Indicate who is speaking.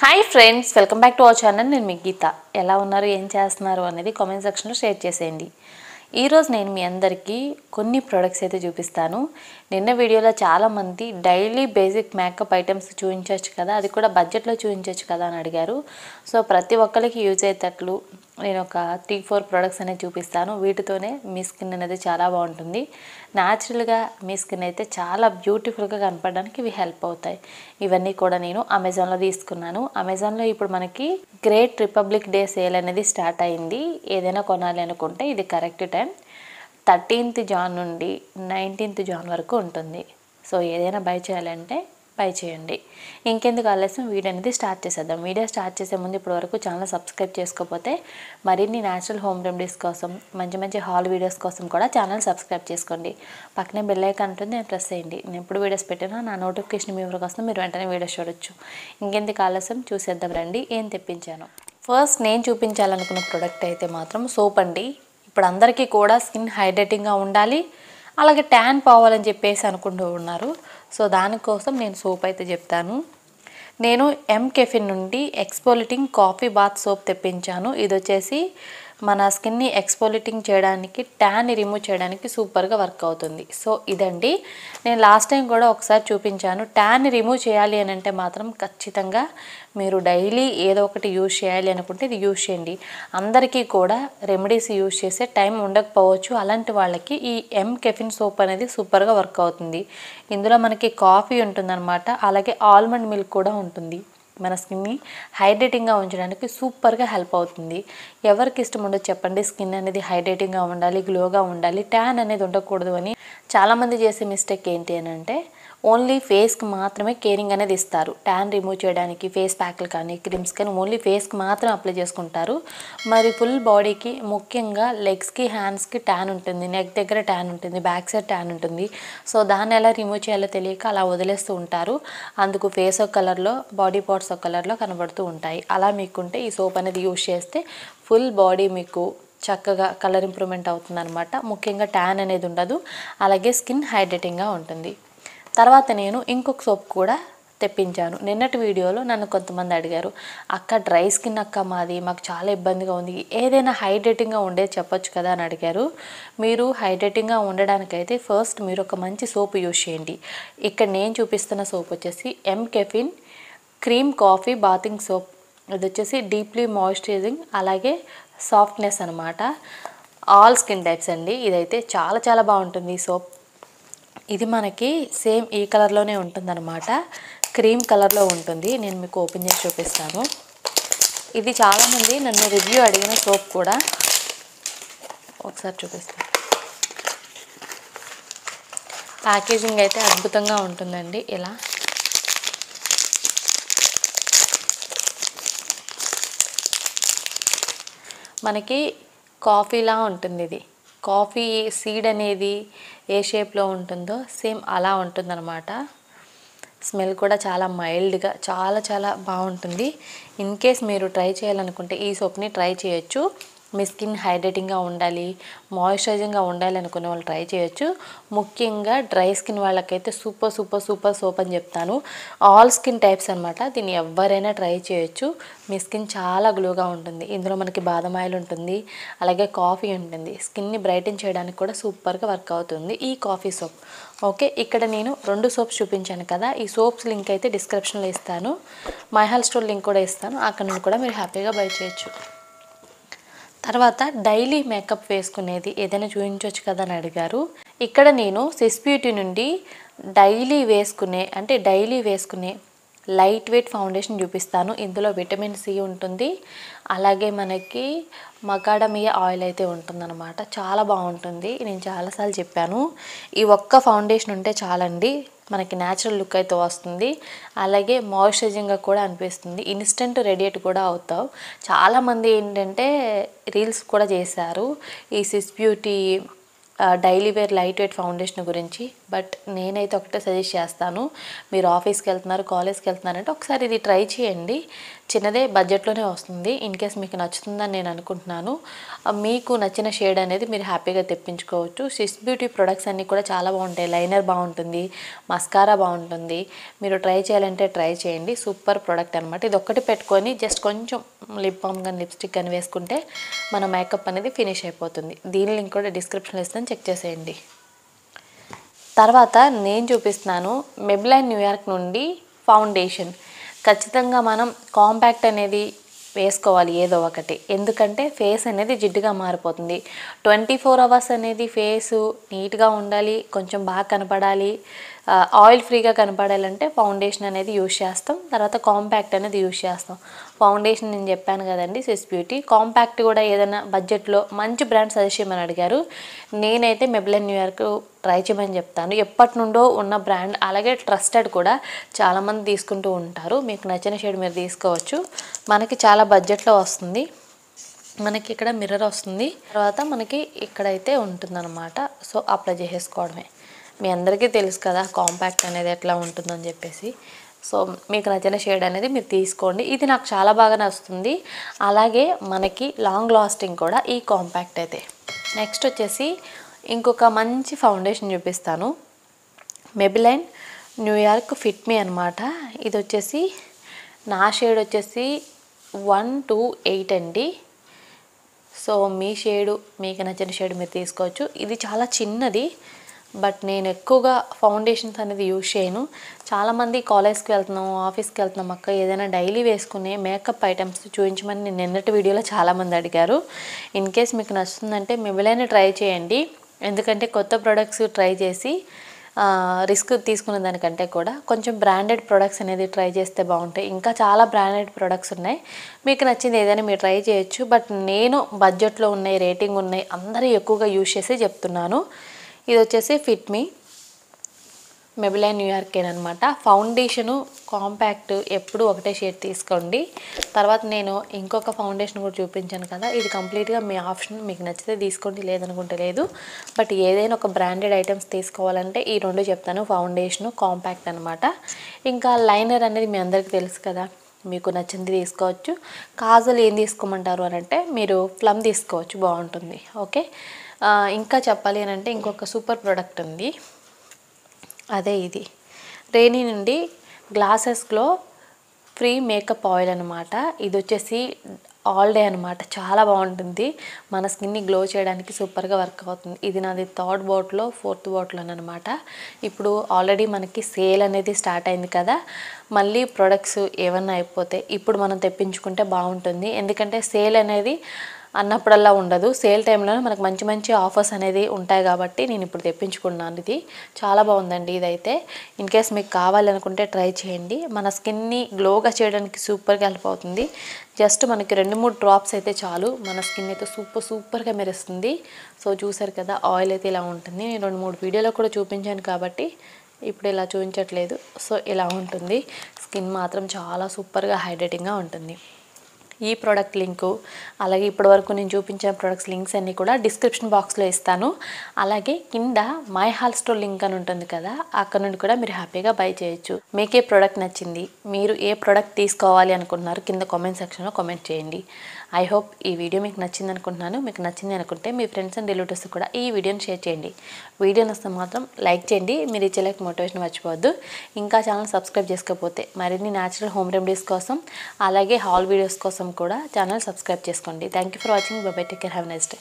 Speaker 1: Hi friends, welcome back to our channel. నేను మీ గీత. ఎలా ఉన్నారు, ఏం చేస్తున్నారు అనేది కామెంట్ సెక్షన్లో షేర్ చేసేయండి. ఈరోజు నేను మీ అందరికీ కొన్ని ప్రొడక్ట్స్ అయితే చూపిస్తాను. నిన్న వీడియోలో చాలామంది డైలీ బేసిక్ మేకప్ ఐటమ్స్ చూపించవచ్చు కదా, అది కూడా బడ్జెట్లో చూపించవచ్చు కదా అని అడిగారు. సో ప్రతి ఒక్కరికి యూజ్ అయ్యేటట్లు నేను ఒక 3-4 ప్రొడక్ట్స్ అనేది చూపిస్తాను. వీటితోనే మీ స్కిన్ అనేది చాలా బాగుంటుంది. న్యాచురల్గా మీ స్కిన్ అయితే చాలా బ్యూటిఫుల్గా కనపడడానికి ఇవి హెల్ప్ అవుతాయి. ఇవన్నీ కూడా నేను అమెజాన్లో తీసుకున్నాను. అమెజాన్లో ఇప్పుడు మనకి గ్రేట్ రిపబ్లిక్ డే సేల్ అనేది స్టార్ట్ అయింది. ఏదైనా కొనాలి అనుకుంటే ఇది కరెక్ట్ టైం. 13th జాన్ నుండి 19th జాన్ వరకు ఉంటుంది. సో ఏదైనా బై చేయాలంటే బై చేయండి. ఇంకెందుకు ఆలస్యం, వీడియో అనేది స్టార్ట్ చేసేద్దాం. వీడియో స్టార్ట్ చేసే ముందు ఇప్పటివరకు ఛానల్ సబ్స్క్రైబ్ చేసుకోకపోతే మరిన్ని న్యాచురల్ హోమ్ రెమెడీస్ కోసం, మంచి మంచి హాల్ వీడియోస్ కోసం కూడా ఛానల్ సబ్స్క్రైబ్ చేసుకోండి. పక్కనే బెల్ ఐకాన్ ఉంటుంది, నేను ప్రెస్ చేయండి. నేను ఎప్పుడు వీడియోస్ పెట్టినా నా నోటిఫికేషన్ మీ వరకు వస్తుంది, మీరు వెంటనే వీడియోస్ చూడొచ్చు. ఇంకెందుకు ఆలస్యం, చూసేద్దాం రండి ఏం తెప్పించాను. ఫస్ట్ నేను చూపించాలనుకున్న ప్రోడక్ట్ అయితే మాత్రం సోప్ అండి. ఇప్పుడు అందరికీ కూడా స్కిన్ హైడ్రేటింగ్గా ఉండాలి, అలాగే ట్యాన్ పోవాలని చెప్పేసి అనుకుంటూ ఉన్నారు. సో దానికోసం నేను సోప్ అయితే చెప్తాను. నేను కెఫిన్ నుండి ఎక్స్ఫోలియేటింగ్ కాఫీ బాత్ సోప్ తెప్పించాను. ఇది వచ్చేసి మన స్కిన్ని ఎక్స్ఫోలియేటింగ్ చేయడానికి, ట్యాన్ని రిమూవ్ చేయడానికి సూపర్గా వర్క్ అవుతుంది. సో ఇదండి, నేను లాస్ట్ టైం కూడా ఒకసారి చూపించాను. ట్యాన్ని రిమూవ్ చేయాలి అని అంటే మాత్రం ఖచ్చితంగా మీరు డైలీ ఏదో ఒకటి యూజ్ చేయాలి అనుకుంటే ఇది యూజ్ చేయండి. అందరికీ కూడా రెమెడీస్ యూజ్ చేసే టైం ఉండకపోవచ్చు. అలాంటి వాళ్ళకి ఈ కెఫిన్ సోప్ అనేది సూపర్గా వర్క్ అవుతుంది. ఇందులో మనకి కాఫీ ఉంటుందన్నమాట, అలాగే ఆల్మండ్ మిల్క్ కూడా ఉంటుంది. మన స్కిన్ని హైడ్రేటింగ్గా ఉంచడానికి సూపర్గా హెల్ప్ అవుతుంది. ఎవరికి ఇష్టం ఉండదు చెప్పండి, స్కిన్ అనేది హైడ్రేటింగ్గా ఉండాలి, గ్లోగా ఉండాలి, ట్యాన్ అనేది ఉండకూడదు అని. చాలామంది చేసే మిస్టేక్ ఏంటి అని అంటే ఓన్లీ ఫేస్కి మాత్రమే కేరింగ్ అనేది ఇస్తారు. ట్యాన్ రిమూవ్ చేయడానికి ఫేస్ ప్యాక్లు కానీ క్రీమ్స్ కానీ ఓన్లీ ఫేస్కి మాత్రం అప్లై చేసుకుంటారు. మరి ఫుల్ బాడీకి, ముఖ్యంగా లెగ్స్కి, హ్యాండ్స్కి ట్యాన్ ఉంటుంది, నెక్ దగ్గర ట్యాన్ ఉంటుంది, బ్యాక్ సైడ్ ట్యాన్ ఉంటుంది. సో దాన్ని ఎలా రిమూవ్ చేయాలో తెలియక అలా వదిలేస్తూ ఉంటారు. అందుకు ఫేస్ ఒక కలర్లో, బాడీ పార్ట్స్ ఒక కలర్లో కనబడుతూ ఉంటాయి. అలా మీకుంటే ఈ సోప్ అనేది యూజ్ చేస్తే ఫుల్ బాడీ మీకు చక్కగా కలర్ ఇంప్రూవ్మెంట్ అవుతుందన్నమాట. ముఖ్యంగా ట్యాన్ అనేది ఉండదు, అలాగే స్కిన్ హైడ్రేటింగ్గా ఉంటుంది. తర్వాత నేను ఇంకొక సోప్ కూడా తెప్పించాను. నిన్నటి వీడియోలో నన్ను కొంతమంది అడిగారు, అక్క డ్రై స్కిన్ అక్క మాది, మాకు చాలా ఇబ్బందిగా ఉంది, ఏదైనా హైడ్రేటింగ్గా ఉండేది చెప్పొచ్చు కదా అని అడిగారు. మీరు హైడ్రేటింగ్గా ఉండడానికైతే ఫస్ట్ మీరు ఒక మంచి సోప్ యూజ్ చేయండి. ఇక్కడ నేను చూపిస్తున్న సోప్ వచ్చేసి caffeine cream coffee bathing soap. ఇది వచ్చేసి డీప్లీ మాయిశ్చరైజింగ్, అలాగే సాఫ్ట్నెస్ అనమాట. ఆల్ స్కిన్ టైప్స్ అండి. ఇదైతే చాలా చాలా బాగుంటుంది ఈ సోప్. ఇది మనకి సేమ్ ఈ కలర్లోనే ఉంటుందన్నమాట, క్రీమ్ కలర్లో ఉంటుంది. నేను మీకు ఓపెన్ చేసి చూపిస్తాను. ఇది చాలామంది నన్ను రివ్యూ అడిగిన సోప్ కూడా. ఒకసారి చూపిస్తాను. ప్యాకేజింగ్ అయితే అద్భుతంగా ఉంటుందండి. ఇలా మనకి కాఫీలా ఉంటుంది. ఇది కాఫీ సీడ్ అనేది ఏ షేప్లో ఉంటుందో సేమ్ అలా ఉంటుందన్నమాట. స్మెల్ కూడా చాలా మైల్డ్గా చాలా చాలా బాగుంటుంది. ఇన్ కేస్ మీరు ట్రై చేయాలనుకుంటే ఈ సోప్ని ట్రై చేయొచ్చు. మీ స్కిన్ హైడ్రేటింగ్గా ఉండాలి, మాయిశ్చరైజింగ్గా ఉండాలి అనుకునే వాళ్ళు ట్రై చేయొచ్చు. ముఖ్యంగా డ్రై స్కిన్ వాళ్ళకైతే సూపర్ సూపర్ సూపర్ సోప్ అని చెప్తాను. ఆల్ స్కిన్ టైప్స్ అనమాట. దీన్ని ఎవరైనా ట్రై చేయొచ్చు. మీ స్కిన్ చాలా గ్లోగా ఉంటుంది. ఇందులో మనకి బాదం ఆయిల్ ఉంటుంది, అలాగే కాఫీ ఉంటుంది. స్కిన్ని బ్రైటన్ చేయడానికి కూడా సూపర్గా వర్క్ అవుతుంది ఈ కాఫీ సోప్. ఓకే, ఇక్కడ నేను 2 సోప్స్ చూపించాను కదా, ఈ సోప్స్ లింక్ అయితే డిస్క్రిప్షన్లో ఇస్తాను, మై హాల్ స్టోర్ లింక్ కూడా ఇస్తాను, అక్కడ నుండి కూడా మీరు హ్యాపీగా బై చేయొచ్చు. తర్వాత డైలీ మేకప్ వేసుకునేది ఏదైనా చూపించవచ్చు కదా అని అడిగారు. ఇక్కడ నేను సిస్ బ్యూటీ నుండి డైలీ వేసుకునే లైట్ వెయిట్ ఫౌండేషన్ చూపిస్తాను. ఇందులో విటమిన్ సి ఉంటుంది, అలాగే మనకి మకాడమియా ఆయిల్ అయితే ఉంటుందన్నమాట. చాలా బాగుంటుంది. నేను చాలాసార్లు చెప్పాను, ఈ ఒక్క ఫౌండేషన్ ఉంటే చాలండి, మనకి న్యాచురల్ లుక్ అయితే వస్తుంది, అలాగే మాయిశ్చరైజింగ్గా కూడా అనిపిస్తుంది, ఇన్స్టెంట్ రేడియేట్ కూడా అవుతావు. చాలామంది ఏంటంటే రీల్స్ కూడా చేశారు ఈ Swiss beauty daily wear light weight foundation గురించి. బట్ నేనైతే ఒకటే సజెస్ట్ చేస్తాను, మీరు ఆఫీస్కి వెళ్తున్నారు, కాలేజ్కి వెళ్తున్నారంటే ఒకసారి ఇది ట్రై చేయండి. చిన్నదే, బడ్జెట్లోనే వస్తుంది. ఇన్ కేస్ మీకు నచ్చుతుందని నేను అనుకుంటున్నాను. మీకు నచ్చిన షేడ్ అనేది మీరు హ్యాపీగా తెప్పించుకోవచ్చు. స్విస్ బ్యూటీ ప్రొడక్ట్స్ అన్నీ కూడా చాలా బాగుంటాయి. లైనర్ బాగుంటుంది, మస్కారా బాగుంటుంది. మీరు ట్రై చేయాలంటే ట్రై చేయండి. సూపర్ ప్రోడక్ట్ అనమాట. ఇది ఒక్కటి పెట్టుకొని జస్ట్ కొంచెం లిప్ బామ్ కానీ లిప్స్టిక్ కానీ వేసుకుంటే మన మేకప్ అనేది ఫినిష్ అయిపోతుంది. దీని లింక్ కూడా డిస్క్రిప్షన్లో ఇస్తాను, చెక్ చేసేయండి. తర్వాత నేను చూపిస్తున్నాను మెబ్లైన్ న్యూయార్క్ నుండి ఫౌండేషన్. ఖచ్చితంగా మనం కాంపాక్ట్ అనేది వేసుకోవాలి ఏదో ఒకటి, ఎందుకంటే ఫేస్ అనేది జిడ్డుగా మారిపోతుంది. 24 అవర్స్ అనేది ఫేసు నీట్గా ఉండాలి, కొంచెం బాగా కనపడాలి, ఆయిల్ ఫ్రీగా కనపడాలంటే ఫౌండేషన్ అనేది యూజ్ చేస్తాం. తర్వాత కాంపాక్ట్ అనేది యూజ్ చేస్తాం. ఫౌండేషన్ నేను చెప్పాను కదండి, స్విస్ బ్యూటీ. కాంపాక్ట్ కూడా ఏదైనా బడ్జెట్లో మంచి బ్రాండ్ సజెస్ట్ చేయమని అడిగారు. నేనైతే మెబ్లైన్ న్యూయార్క్ ట్రై చేయమని చెప్తాను. ఎప్పటి నుండో ఉన్న బ్రాండ్, అలాగే ట్రస్టెడ్ కూడా. చాలామంది తీసుకుంటూ ఉంటారు. మీకు నచ్చిన షేడ్ మీరు తీసుకోవచ్చు. మనకి చాలా బడ్జెట్లో వస్తుంది. మనకి ఇక్కడ మిర్రర్ వస్తుంది, తర్వాత మనకి ఇక్కడైతే ఉంటుందన్నమాట. సో అప్లై చేసేసుకోవడమే. మీ అందరికీ తెలుసు కదా కాంపాక్ట్ అనేది ఎట్లా ఉంటుందని చెప్పేసి. సో మీకు నచ్చిన షేడ్ అనేది మీరు తీసుకోండి. ఇది నాకు చాలా బాగా నచ్చుతుంది. అలాగే మనకి లాంగ్ లాస్టింగ్ కూడా ఈ కాంపాక్ట్ అయితే. నెక్స్ట్ వచ్చేసి ఇంకొక మంచి ఫౌండేషన్ చూపిస్తాను. మెబ్లైన్ న్యూయార్క్ ఫిట్ మీ అనమాట. ఇది వచ్చేసి నా షేడ్ వచ్చేసి 128 అండి. సో మీ షేడు, మీకు నచ్చిన షేడ్ మీరు తీసుకోవచ్చు. ఇది చాలా చిన్నది, బట్ నేను ఎక్కువగా ఫౌండేషన్స్ అనేది యూజ్ చేయను. చాలామంది కాలేజ్కి వెళ్తున్నాం, ఆఫీస్కి వెళ్తున్నాం అక్క, ఏదైనా డైలీ వేసుకునే మేకప్ ఐటమ్స్ చూపించమని నేను నిన్నటి వీడియోలో చాలామంది అడిగారు. ఇన్ కేస్ మీకు నచ్చుతుందంటే మెబ్లైన్ ట్రై చేయండి. ఎందుకంటే కొత్త ప్రొడక్ట్స్ ట్రై చేసి రిస్క్ తీసుకునే దానికంటే కూడా కొంచెం బ్రాండెడ్ ప్రొడక్ట్స్ అనేది ట్రై చేస్తే బాగుంటాయి. ఇంకా చాలా బ్రాండెడ్ ప్రొడక్ట్స్ ఉన్నాయి, మీకు నచ్చింది ఏదైనా మీరు ట్రై చేయొచ్చు. బట్ నేను బడ్జెట్లో ఉన్నాయి, రేటింగ్ ఉన్నాయి, అందరూ ఎక్కువగా యూజ్ చేసి చెప్తున్నాను. ఇది వచ్చేసి ఫిట్ మీ మెబ్లైన్ న్యూయార్క్ అనమాట. ఫౌండేషను కాంపాక్ట్ ఎప్పుడు ఒకటే షేడ్ తీసుకోండి. తర్వాత నేను ఇంకొక ఫౌండేషన్ కూడా చూపించాను కదా, ఇది కంప్లీట్గా మీ ఆప్షన్. మీకు నచ్చితే తీసుకోండి, లేదనుకుంటే లేదు. బట్ ఏదైనా ఒక బ్రాండెడ్ ఐటమ్స్ తీసుకోవాలంటే ఈ రెండు చెప్తాను, ఫౌండేషను, కాంపాక్ట్ అనమాట. ఇంకా లైనర్ అనేది మీ అందరికీ తెలుసు కదా, మీకు నచ్చింది తీసుకోవచ్చు. కాజల్ ఏం తీసుకోమంటారు అని అంటే మీరు ప్లమ్ తీసుకోవచ్చు, బాగుంటుంది. ఓకే. ఇంకా చెప్పాలి అని అంటే ఇంకొక సూపర్ ప్రోడక్ట్ ఉంది, అదే ఇది. రేనీ నుండి గ్లాసెస్లో ఫ్రీ మేకప్ ఆయిల్ అనమాట. ఇది వచ్చేసి ఆల్ డే అనమాట. చాలా బాగుంటుంది, మన స్కిన్ని గ్లో చేయడానికి సూపర్గా వర్క్ అవుతుంది. ఇది నాది 3rd బాటిల్ 4th బాటిల్ అనమాట. ఇప్పుడు ఆల్రెడీ మనకి సేల్ అనేది స్టార్ట్ అయింది కదా, మళ్ళీ ప్రొడక్ట్స్ ఏమన్నా అయిపోతే ఇప్పుడు మనం తెప్పించుకుంటే బాగుంటుంది. ఎందుకంటే సేల్ అనేది అన్నప్పుడల్లా ఉండదు, సేల్ టైంలోనే మనకు మంచి మంచి ఆఫర్స్ అనేది ఉంటాయి కాబట్టి నేను ఇప్పుడు తెప్పించుకున్నాను. ఇది చాలా బాగుందండి. ఇదైతే ఇన్ కేస్ మీకు కావాలనుకుంటే ట్రై చేయండి. మన స్కిన్ని గ్లోగా చేయడానికి సూపర్గా హెల్ప్ అవుతుంది. జస్ట్ మనకి 2-3 డ్రాప్స్ అయితే చాలు, మన స్కిన్ అయితే సూపర్గా మెరుస్తుంది. సో చూసారు కదా, ఆయిల్ అయితే ఇలా ఉంటుంది. నేను 2-3 వీడియోలో కూడా చూపించాను కాబట్టి ఇప్పుడు ఇలా చూపించట్లేదు. సో ఇలా ఉంటుంది, స్కిన్ మాత్రం చాలా సూపర్గా హైడ్రేటింగ్గా ఉంటుంది. ఈ ప్రోడక్ట్ లింకు, అలాగే ఇప్పటివరకు నేను చూపించిన ప్రొడక్ట్స్ లింక్స్ అన్నీ కూడా డిస్క్రిప్షన్ బాక్స్లో ఇస్తాను. అలాగే కింద మై హాల్ స్టోర్ లింక్ అని ఉంటుంది కదా, అక్కడ నుండి కూడా మీరు హ్యాపీగా బై చేయొచ్చు. మీకు ఏ ప్రోడక్ట్ నచ్చింది, మీరు ఏ ప్రోడక్ట్ తీసుకోవాలి అనుకుంటున్నారు, కింద కామెంట్ సెక్షన్లో కామెంట్ చేయండి. ఐ హోప్ ఈ వీడియో మీకు నచ్చింది అనుకుంటున్నాను. మీకు నచ్చింది అనుకుంటే మీ ఫ్రెండ్స్ అండ్ రిలేటివ్స్ కూడా ఈ వీడియోని షేర్ చేయండి. వీడియో నచ్చితే మాత్రం లైక్ చేయండి. మీరు ఇచ్చే లైక్ మోటివేషన్ మర్చిపోవద్దు. ఇంకా ఛానల్ సబ్స్క్రైబ్ చేసుకోకపోతే మరిన్ని న్యాచురల్ హోమ్ రెమెడీస్ కోసం, అలాగే హాల్ వీడియోస్ కోసం కూడా ఛానల్ సబ్స్క్రైబ్ చేసుకోండి. Thank you for watching. By by, take care, have a nice day.